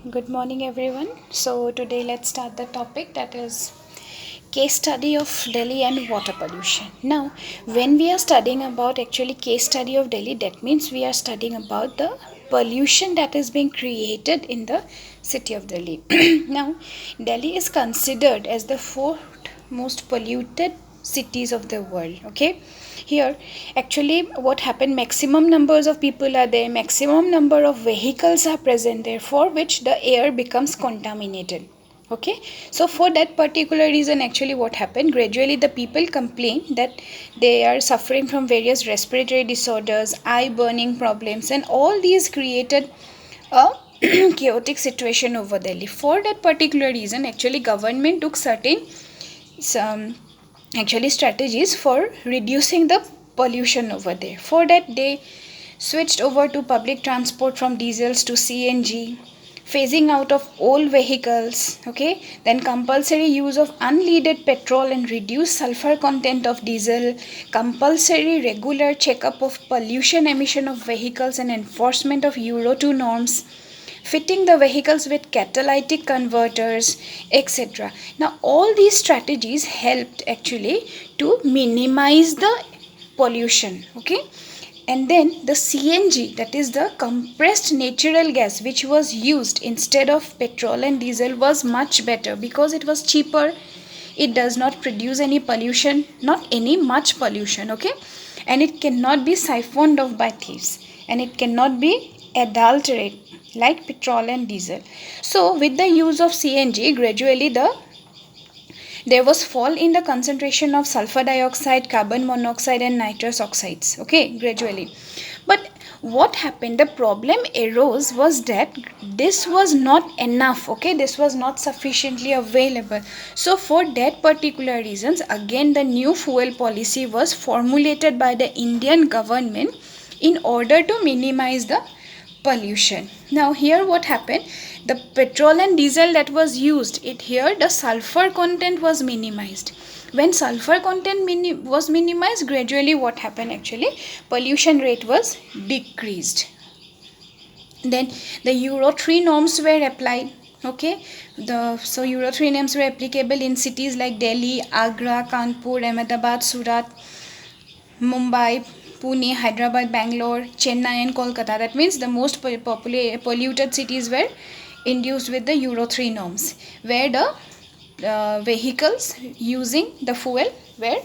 Good morning, everyone. So, today let's start the topic that is case study of Delhi and water pollution. Now, when we are studying about actually case study of Delhi, that means we are studying about the pollution that is being created in the city of Delhi. Now, Delhi is considered as the fourth most polluted cities of the world. Okay, here actually what happened, maximum numbers of people are there, maximum number of vehicles are present there, for which the air becomes contaminated. Okay, so for that particular reason, actually what happened, gradually the people complain that they are suffering from various respiratory disorders, eye burning problems, and all these created a chaotic situation over Delhi. For that particular reason, actually government took certain some actually strategies for reducing the pollution over there. For that, they switched over to public transport from diesels to CNG, phasing out of old vehicles, okay, then compulsory use of unleaded petrol and reduced sulfur content of diesel, compulsory regular checkup of pollution emission of vehicles and enforcement of Euro 2 norms, fitting the vehicles with catalytic converters, etc. Now, all these strategies helped actually to minimize the pollution. Okay, and then the CNG, that is the compressed natural gas, which was used instead of petrol and diesel, was much better because it was cheaper. It does not produce any pollution, not any much pollution. Okay, and it cannot be siphoned off by thieves, and it cannot be adulterated like petrol and diesel. So with the use of CNG, gradually there was fall in the concentration of sulfur dioxide, carbon monoxide, and nitrous oxides. Okay, gradually. But what happened, the problem arose was that this was not enough. Okay, this was not sufficiently available. So for that particular reasons, again the new fuel policy was formulated by the Indian government in order to minimize the pollution. Now here what happened, the petrol and diesel that was used, it here the sulfur content was minimized. When sulfur content was minimized, gradually what happened, actually pollution rate was decreased. Then the Euro 3 norms were applied. Okay, so Euro 3 norms were applicable in cities like Delhi, Agra, Kanpur, Ahmedabad, Surat, Mumbai, Pune, Hyderabad, Bangalore, Chennai, and Kolkata. That means the most polluted cities were induced with the Euro 3 norms, where the vehicles using the fuel were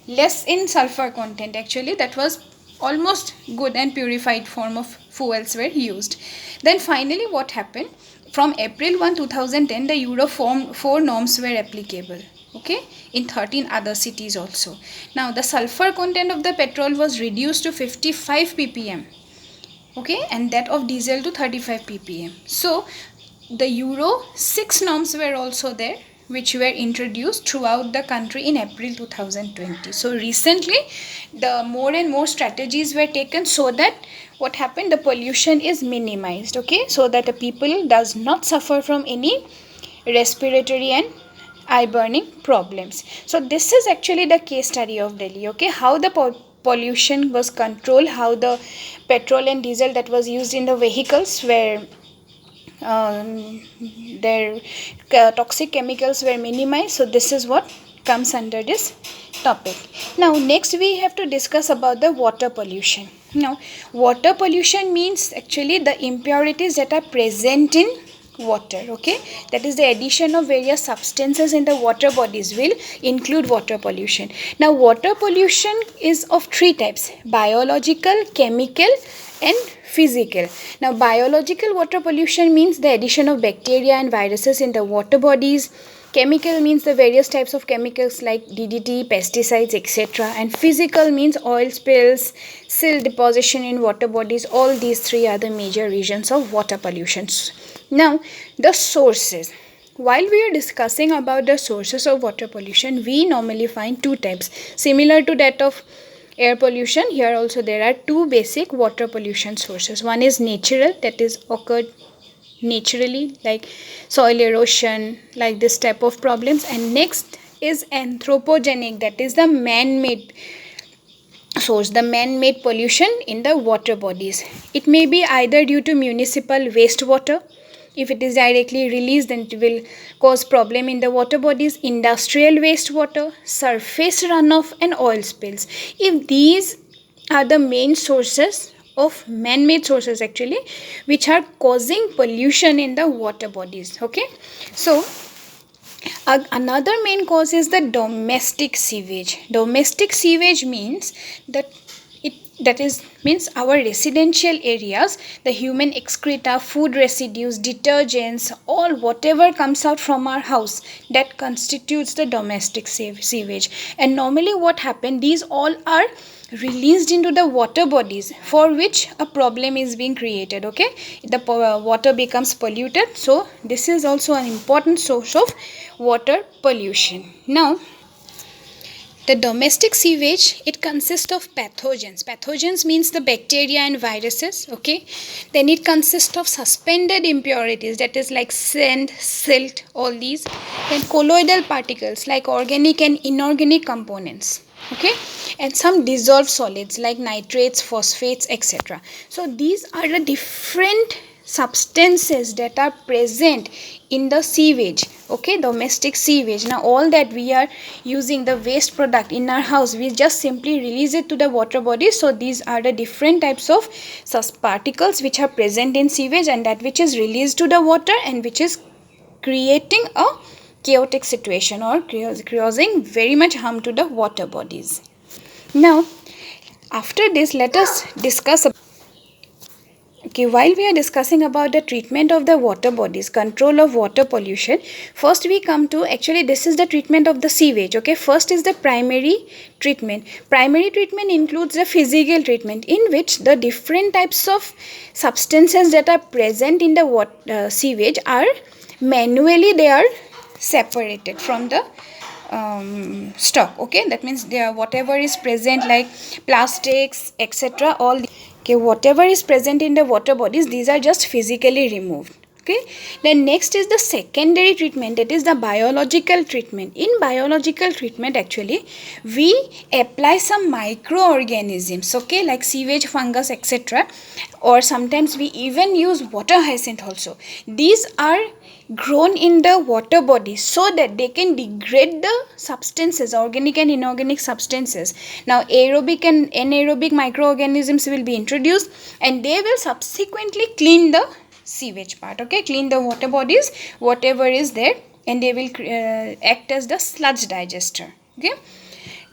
less in sulfur content. Actually, that was almost good and purified form of fuels were used. Then finally, what happened? From April 1, 2010, the Euro 4 norms were applicable. Okay, in 13 other cities also. Now the sulfur content of the petrol was reduced to 55 ppm. Okay, and that of diesel to 35 ppm. So the Euro 6 norms were also there, which were introduced throughout the country in April 2020. So recently the more and more strategies were taken so that what happened, the pollution is minimized. Okay, so that the people does not suffer from any respiratory and eye burning problems. So this is actually the case study of Delhi. Okay, how the pollution was controlled, how the petrol and diesel that was used in the vehicles were their toxic chemicals were minimized. So this is what comes under this topic. Now next we have to discuss about the water pollution. Now water pollution means actually the impurities that are present in water. Okay, that is the addition of various substances in the water bodies will include water pollution. Now water pollution is of three types: biological, chemical, and physical. Now biological water pollution means the addition of bacteria and viruses in the water bodies. Chemical means the various types of chemicals like DDT, pesticides, etc. And physical means oil spills, silt deposition in water bodies. All these three are the major regions of water pollutions. Now, the sources. While we are discussing about the sources of water pollution, we normally find two types. Similar to that of air pollution, here also there are two basic water pollution sources. One is natural, that is occurred naturally, like soil erosion, like this type of problems. And next is anthropogenic, that is the man-made source, the man-made pollution in the water bodies. It may be either due to municipal wastewater. If it is directly released, then it will cause problem in the water bodies. Industrial wastewater, surface runoff, and oil spills. If these are the main sources of man-made sources actually, which are causing pollution in the water bodies. Okay, so another main cause is the domestic sewage. Domestic sewage means that it that is means our residential areas, the human excreta, food residues, detergents, all whatever comes out from our house, that constitutes the domestic sewage. And normally what happen, these all are released into the water bodies, for which a problem is being created. Okay, the water becomes polluted, so this is also an important source of water pollution. Now, the domestic sewage, it consists of pathogens. Pathogens means the bacteria and viruses. Okay, then it consists of suspended impurities, that is like sand, silt, all these. Then colloidal particles like organic and inorganic components. Okay, and some dissolved solids like nitrates, phosphates, etc. So these are the different substances that are present in the sewage. Okay, domestic sewage. Now all that we are using, the waste product in our house, we just simply release it to the water body. So these are the different types of particles which are present in sewage, and that which is released to the water and which is creating a chaotic situation or causing very much harm to the water bodies. Now, after this, let us discuss. Okay, while we are discussing about the treatment of the water bodies, control of water pollution, first we come to, actually this is the treatment of the sewage. Okay, first is the primary treatment. Primary treatment includes the physical treatment, in which the different types of substances that are present in the sewage are manually, they are separated from the stock. Okay, that means there whatever is present like plastics, etc., all okay, whatever is present in the water bodies, these are just physically removed. Okay, then next is the secondary treatment, that is the biological treatment. In biological treatment, actually we apply some microorganisms, okay, like sewage fungus, etc., or sometimes we even use water hyacinth also. These are grown in the water body so that they can degrade the substances, organic and inorganic substances. Now aerobic and anaerobic microorganisms will be introduced, and they will subsequently clean the sewage part. Okay, clean the water bodies, whatever is there, and they will act as the sludge digester. Okay,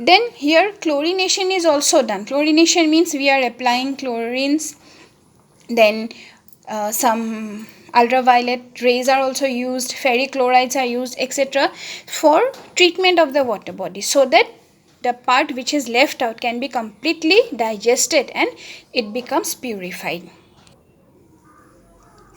then here chlorination is also done. Chlorination means we are applying chlorines, then some ultraviolet rays are also used, ferric chlorides are used, etc., for treatment of the water body, so that the part which is left out can be completely digested and it becomes purified.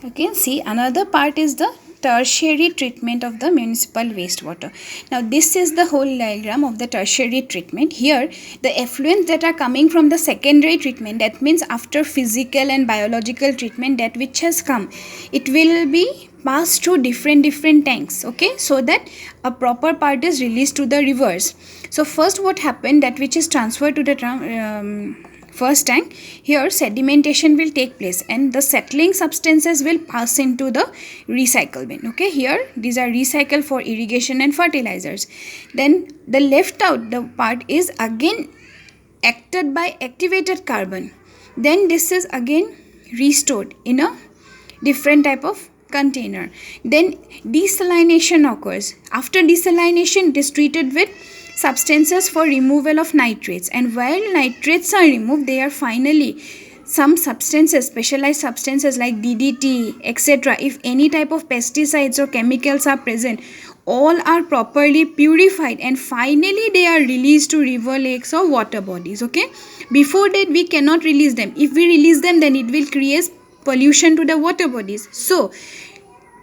Okay, see, another part is the tertiary treatment of the municipal wastewater. Now this is the whole diagram of the tertiary treatment. Here the effluents that are coming from the secondary treatment, that means after physical and biological treatment, that which has come, it will be passed through different tanks. Okay, so that a proper part is released to the rivers. So first what happened, that which is transferred to the first tank, here sedimentation will take place and the settling substances will pass into the recycle bin. Okay, here these are recycled for irrigation and fertilizers. Then the left out the part is again acted by activated carbon. Then this is again restored in a different type of container. Then desalination occurs. After desalination, it is treated with substances for removal of nitrates, and while nitrates are removed, they are finally some substances, specialized substances like DDT, etc., if any type of pesticides or chemicals are present, all are properly purified and finally they are released to river, lakes or water bodies. Okay, before that we cannot release them. If we release them, then it will create pollution to the water bodies. So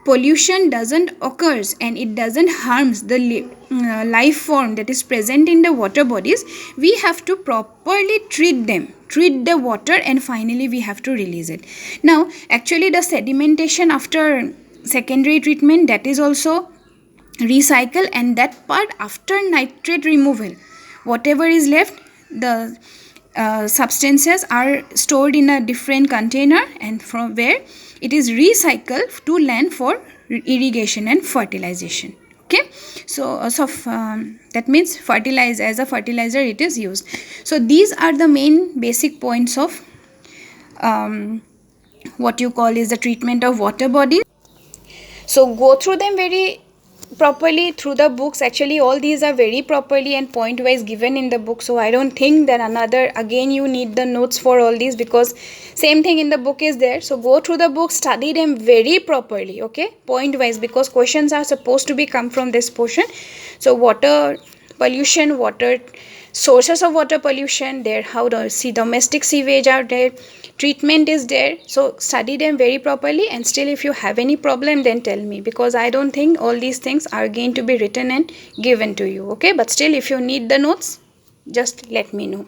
pollution doesn't occurs and it doesn't harms the life form that is present in the water bodies. We have to properly treat them, treat the water, and finally we have to release it. Now actually the sedimentation after secondary treatment, that is also recycle, and that part after nitrate removal, whatever is left, the substances are stored in a different container, and from where it is recycled to land for irrigation and fertilization. Okay, so that means fertilize, as a fertilizer it is used. So these are the main basic points of what you call is the treatment of water bodies. So go through them very properly through the books. Actually all these are very properly and point wise given in the book, so I don't think that another again you need the notes for all these, because same thing in the book is there. So go through the book, study them very properly, okay, point wise, because questions are supposed to be come from this portion. So water pollution, water sources of water pollution there, how do see domestic sewage are there, treatment is there. So study them very properly, and still if you have any problem then tell me, because I don't think all these things are going to be written and given to you, okay. But still if you need the notes, just let me know.